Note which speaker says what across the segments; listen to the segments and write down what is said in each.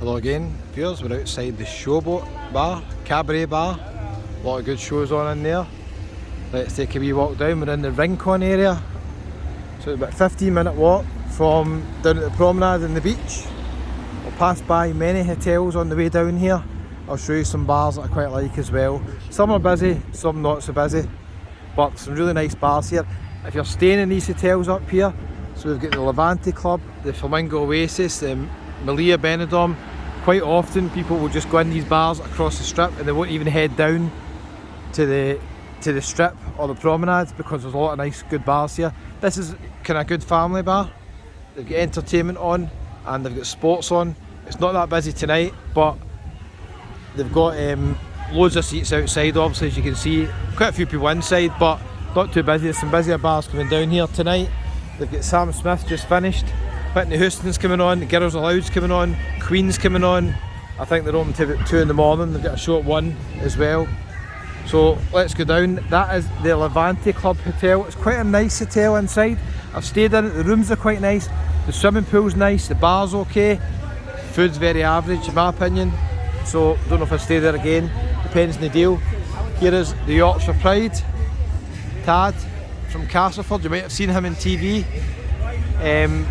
Speaker 1: Hello again, viewers. We're outside the Showboat Bar, Cabaret Bar. A lot of good shows on in there. Let's take a wee walk down. We're in the Rincon area. So it's about a 15-minute walk from down at the promenade and the beach. We'll pass by many hotels on the way down here. I'll show you some bars that I quite like as well. Some are busy, some not so busy. But some really nice bars here. If you're staying in these hotels up here, so we've got the Levante Club, the Flamingo Oasis, the Melia, Benidorm. Quite often people will just go in these bars across the strip and they won't even head down to the strip or the promenade because there's a lot of nice good bars here. This is kind of a good family bar. They've got entertainment on and they've got sports on. It's not that busy tonight, but they've got loads of seats outside, obviously, as you can see. Quite a few people inside, but not too busy. There's some busier bars coming down here tonight. They've got Sam Smith just finished. Whitney Houston's coming on, Girls Aloud's coming on, Queen's coming on. I think they're open to about 2 in the morning. They've got a show at 1 as well. So let's go down. That is the Levante Club Hotel. It's quite a nice hotel inside. I've stayed in it, the rooms are quite nice. The swimming pool's nice, the bar's okay. Food's very average in my opinion. So don't know if I'll stay there again, depends on the deal. Here is the Yorkshire Pride, Tad from Castleford. You might have seen him on TV.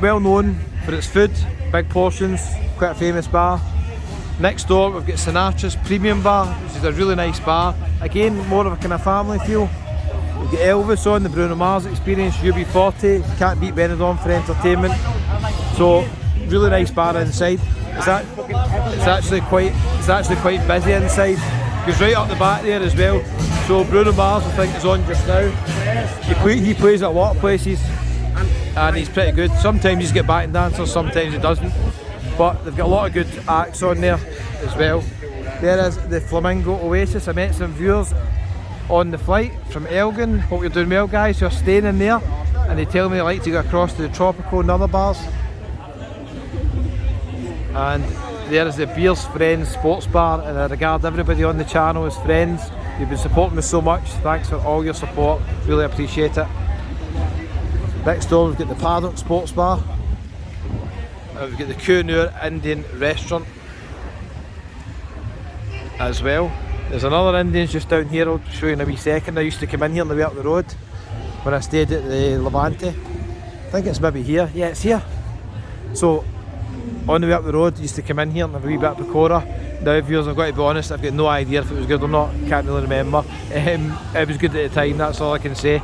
Speaker 1: Well known for its food, big portions, quite a famous bar. Next door we've got Sinatras Premium bar, which is a really nice bar. Again, more of a kind of family feel. We've got Elvis on, the Bruno Mars Experience, UB40, can't beat Benidorm for entertainment. So, really nice bar inside. It's actually quite busy inside. Goes right up the back there as well. So Bruno Mars I think is on just now. He plays at a lot of places. And he's pretty good. Sometimes he's got backing dancers, sometimes he doesn't. But they've got a lot of good acts on there as well. There is the Flamingo Oasis. I met some viewers on the flight from Elgin. Hope you're doing well, guys, who are staying in there. And they tell me they like to go across to the Tropical and other bars. And there is the Beers Friends Sports Bar. And I regard everybody on the channel as friends. You've been supporting me so much. Thanks for all your support. Really appreciate it. Next door we've got the Paddock Sports Bar, and we've got the Kunur Indian Restaurant as well. There's another Indian's just down here, I'll show you in a wee second. I used to come in here on the way up the road when I stayed at the Levante. I think it's maybe here, yeah it's here. So on the way up the road I used to come in here and have a wee bit of pakora. Now viewers, I've got to be honest, I've got no idea if it was good or not, can't really remember. It was good at the time, that's all I can say.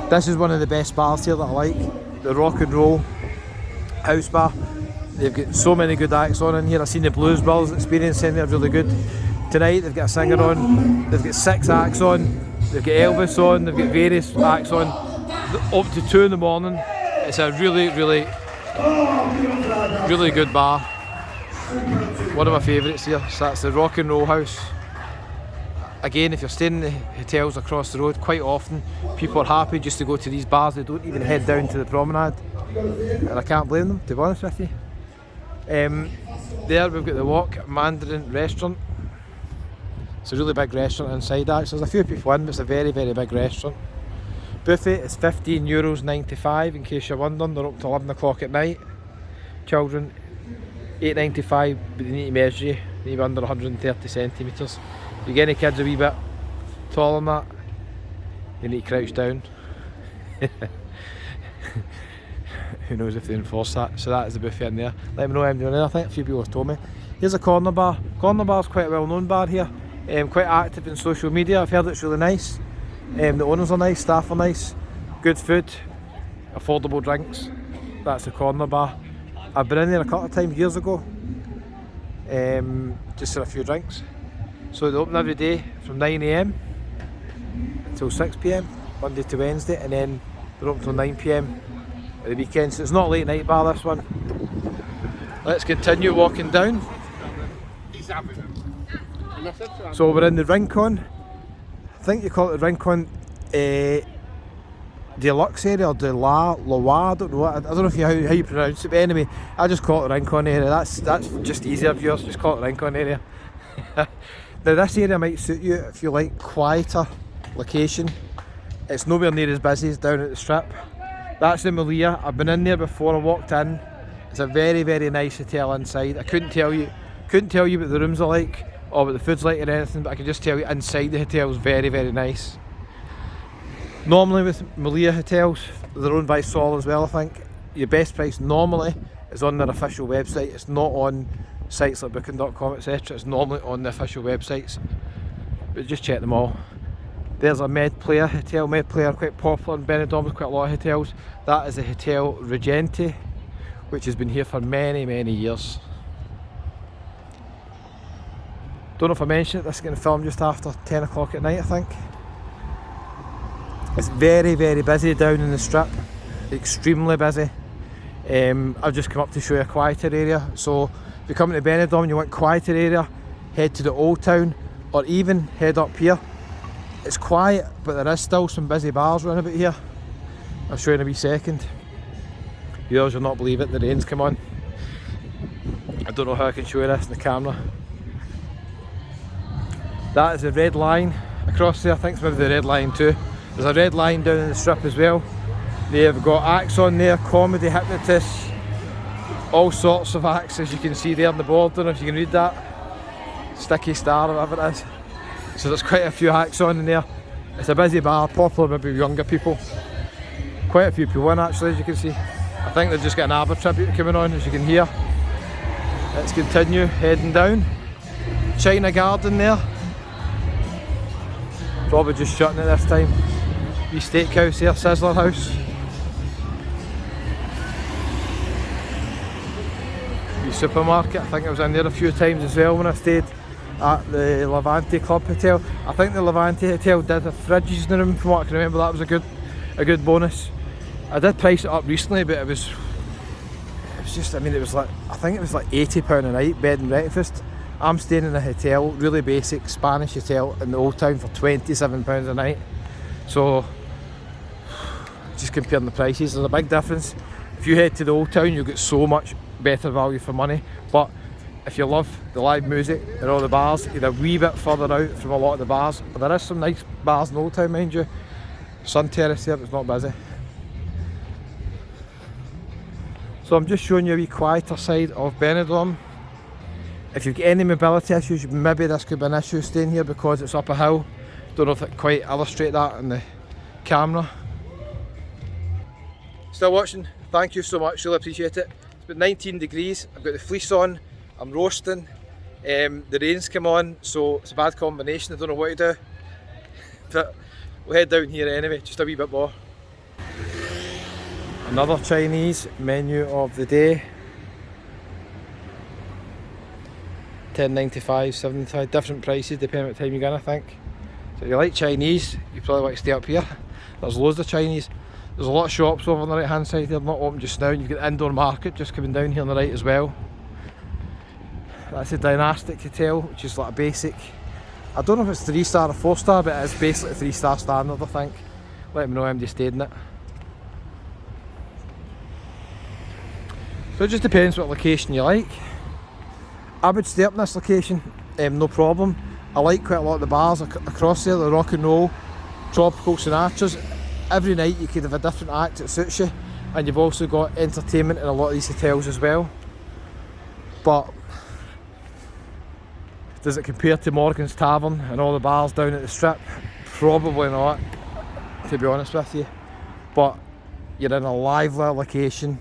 Speaker 1: This is one of the best bars here that I like, the Rock and Roll House Bar. They've got so many good acts on in here. I've seen the Blues Brothers Experience in there, really good. Tonight they've got a singer on, they've got 6 acts on, they've got Elvis on, they've got various acts on, up to 2 in the morning. It's a really good bar. One of my favourites here, so that's the Rock and Roll House. Again, if you're staying in the hotels across the road, quite often people are happy just to go to these bars. They don't even head down to the promenade, and I can't blame them, to be honest with you. There we've got the Walk Mandarin Restaurant. It's a really big restaurant inside actually. There's a few people in, but it's a very big restaurant. Buffet is €15.95 in case you're wondering. They're up to 11 o'clock at night. Children $8.95, but they need to measure you. They need to be under 130 centimetres. If you get any kids a wee bit taller than that, you need to crouch down. Who knows if they enforce that. So that is the buffet in there. Let me know I'm doing it. I think a few people have told me. Here's a corner bar. Corner bar is quite a well known bar here. Quite active in social media. I've heard it's really nice. The owners are nice, staff are nice. Good food, affordable drinks. That's the corner bar. I've been in there a couple of times years ago. Just for a few drinks. So they open every day from 9 AM until 6 PM, Monday to Wednesday, and then they're open till 9 PM at the weekend. So it's not a late night bar, this one. Let's continue walking down. So we're in the Rincon. I think you call it the Rincon Deluxe area or Loire, I don't know. I don't know if how you pronounce it, but anyway, I just call it the Rincon area. That's just easier for yours, just call it the Rincon area. Now this area might suit you if you like quieter location. It's nowhere near as busy as down at the Strip. That's the Melia. I've been in there before I walked in. It's a very nice hotel inside. I couldn't Couldn't tell you what the rooms are like or what the food's like or anything, but I can just tell you inside the hotel is very, very nice. Normally with Melia hotels, they're owned by Sol as well, I think. Your best price normally is on their official website. It's not on sites like booking.com, etc. It's normally on the official websites. But just check them all. There's a Melia hotel. Melia are quite popular in Benidorm with quite a lot of hotels. That is a Hotel Regente, which has been here for many, many years. Don't know if I mentioned it, this is getting filmed just after 10 o'clock at night, I think. It's very, very busy down in the strip. Extremely busy. I've just come up to show you a quieter area. So if you're coming to Benidorm and you want quieter area, head to the Old Town or even head up here. It's quiet, but there is still some busy bars around about here. I'll show you in a wee second. Yours, you'll not believe it, the rain's come on. I don't know how I can show you this in the camera. That is the red line across there. I think it's maybe the red line too. There's a red line down in the strip as well. They've got acts on there, comedy, hypnotists, all sorts of acts, as you can see there on the board. Don't know if you can read that. Sticky Star or whatever it is. So there's quite a few acts on in there. It's a busy bar, popular maybe with younger people. Quite a few people in actually, as you can see. I think they've just got an ABBA tribute coming on, as you can hear. Let's continue heading down. China Garden there. Probably just shutting it this time. Wee steakhouse here, Sizzler House. Wee supermarket, I think I was in there a few times as well when I stayed at the Levante Club Hotel. I think the Levante Hotel did have fridges in the room, from what I can remember. That was a good bonus. I did price it up recently, but it was just, I mean, it was like, I think it was like £80 a night, bed and breakfast. I'm staying in a hotel, really basic Spanish hotel in the Old Town for £27 a night. So, just comparing the prices, there's a big difference. If you head to the Old Town, you'll get so much better value for money. But if you love the live music and all the bars, you're a wee bit further out from a lot of the bars. But there is some nice bars in the Old Town, mind you. Sun Terrace here, but it's not busy. So I'm just showing you a wee quieter side of Benidorm. If you've got any mobility issues, maybe this could be an issue staying here because it's up a hill. Don't know if it quite illustrate that in the camera. Still watching? Thank you so much, really appreciate it. It's been 19 degrees, I've got the fleece on, I'm roasting. The rain's come on, so it's a bad combination, I don't know what to do. But we'll head down here anyway, just a wee bit more. Another Chinese menu of the day. $10.95, $7.95, different prices depending on what time you're going, I think. So if you like Chinese, you probably want to stay up here. There's loads of Chinese. There's a lot of shops over on the right hand side here, not open just now. You've got the indoor market just coming down here on the right as well. That's a Dynastic Hotel, which is like a basic, I don't know if it's 3-star or 4-star, but it is basically a 3-star standard, I think. Let me know how many stayed in it. So it just depends what location you like. I would stay up in this location, no problem. I like quite a lot of the bars across there, the rock and roll, tropical Sinatras. Every night you could have a different act that suits you, and you've also got entertainment in a lot of these hotels as well. But does it compare to Morgan's Tavern and all the bars down at the strip? Probably not, to be honest with you. But you're in a lively location.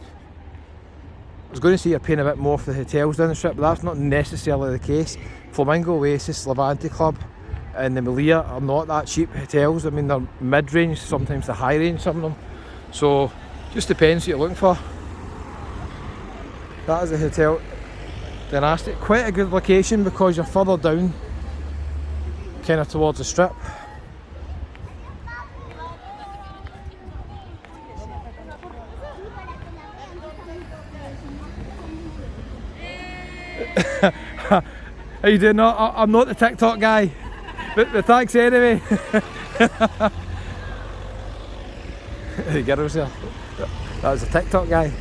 Speaker 1: I was going to say you're paying a bit more for the hotels down the strip, but that's not necessarily the case. Flamingo, Oasis, Levante Club and the Melia are not that cheap hotels. I mean, they're mid-range, sometimes the high-range, some of them. So, just depends what you're looking for. That is a Hotel Dynastic. Quite a good location because you're further down, kind of towards the strip. How you doing? No, I'm not the TikTok guy, but thanks anyway. The girls there. That was a TikTok guy.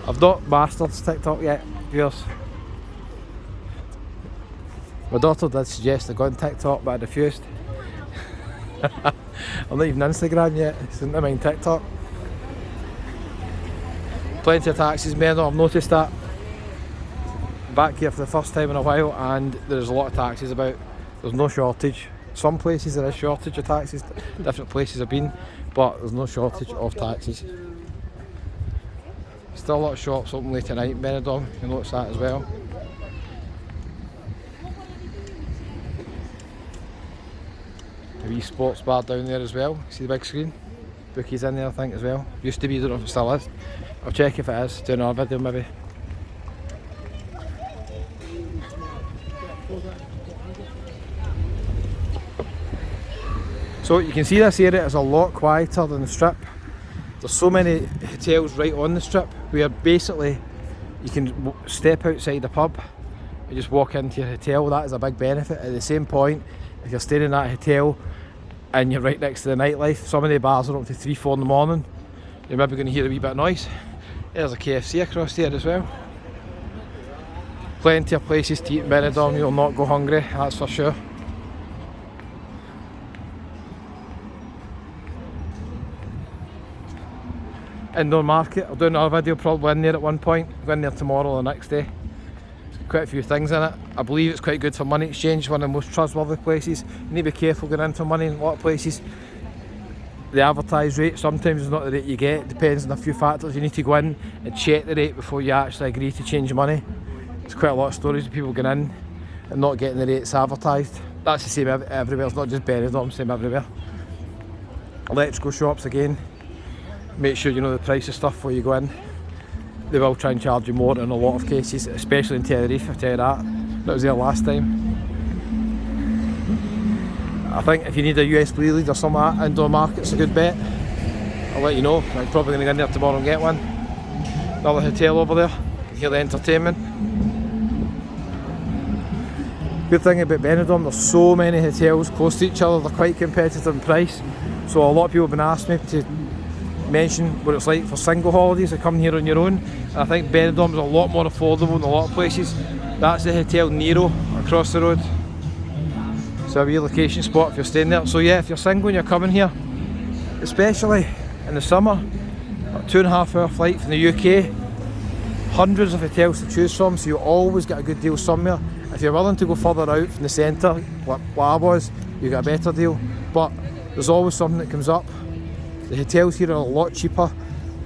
Speaker 1: I've not mastered TikTok yet, viewers. My daughter did suggest I go on TikTok, but I refused. I'm not even Instagram yet, so never mind TikTok. Plenty of taxis, men, I've noticed that. Back here for the first time in a while, and there's a lot of taxis about. There's no shortage. Some places there is shortage of taxis, different places I've been, but there's no shortage of taxis. Still a lot of shops open late tonight in Benidorm, you'll notice that as well. A wee sports bar down there as well, see the big screen? Bookies in there I think as well. Used to be, don't know if it still is. I'll check if it is, do another video maybe. So you can see this area is a lot quieter than the strip. There's so many hotels right on the strip where basically you can step outside the pub and just walk into your hotel. That is a big benefit. At the same point, if you're staying in that hotel and you're right next to the nightlife, some of the bars are up to 3-4 in the morning, you're maybe going to hear a wee bit of noise. There's a KFC across there as well. Plenty of places to eat in Benidorm, you'll not go hungry, that's for sure. Indoor market, I'll do another video probably in there at one point, go in there tomorrow or the next day. Quite a few things in it. I believe it's quite good for money exchange, one of the most trustworthy places. You need to be careful going in for money in a lot of places. The advertised rate sometimes is not the rate you get, it depends on a few factors. You need to go in and check the rate before you actually agree to change money. There's quite a lot of stories of people going in and not getting the rates advertised. That's the same everywhere, it's not just Benidorm, same everywhere. Electrical shops again. Make sure you know the price of stuff before you go in. They will try and charge you more in a lot of cases, especially in Tenerife, I'll tell you that. That was there last time. I think if you need a USB lead or something like that, indoor market's a good bet. I'll let you know. I'm probably going to go in there tomorrow and get one. Another hotel over there, you can hear the entertainment. Good thing about Benidorm, there's so many hotels close to each other, they're quite competitive in price. So a lot of people have been asking me to mention what it's like for single holidays to come here on your own, and I think Benidorm is a lot more affordable in a lot of places. That's the Hotel Nero across the road. So a wee location spot if you're staying there. So yeah, if you're single and you're coming here, especially in the summer, a 2.5 hour flight from the UK, hundreds of hotels to choose from, so you always get a good deal somewhere. If you're willing to go further out from the centre, like I was, you get a better deal, but there's always something that comes up. The hotels here are a lot cheaper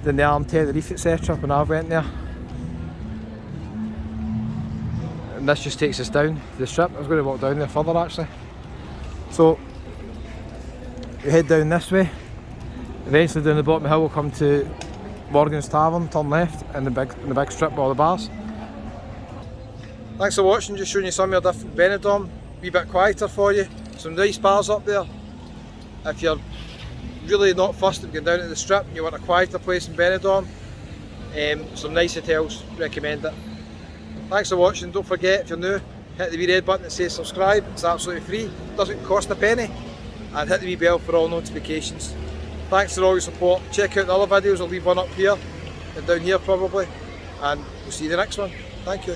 Speaker 1: than they are in Tenerife, etc. when I went there. And this just takes us down to the strip. I was going to walk down there further actually. So we head down this way. Eventually down the bottom of the hill we'll come to Morgan's Tavern, turn left in the big strip with all the bars. Thanks for watching, just showing you somewhere different. Benidorm, a wee bit quieter for you. Some nice bars up there. If you're really not fussed at going down to the strip and you want a quieter place in Benidorm, some nice hotels, recommend it. Thanks for watching, don't forget if you're new, hit the wee red button that says subscribe, it's absolutely free, doesn't cost a penny, and hit the wee bell for all notifications. Thanks for all your support, check out the other videos, I'll leave one up here and down here probably, and we'll see you in the next one. Thank you.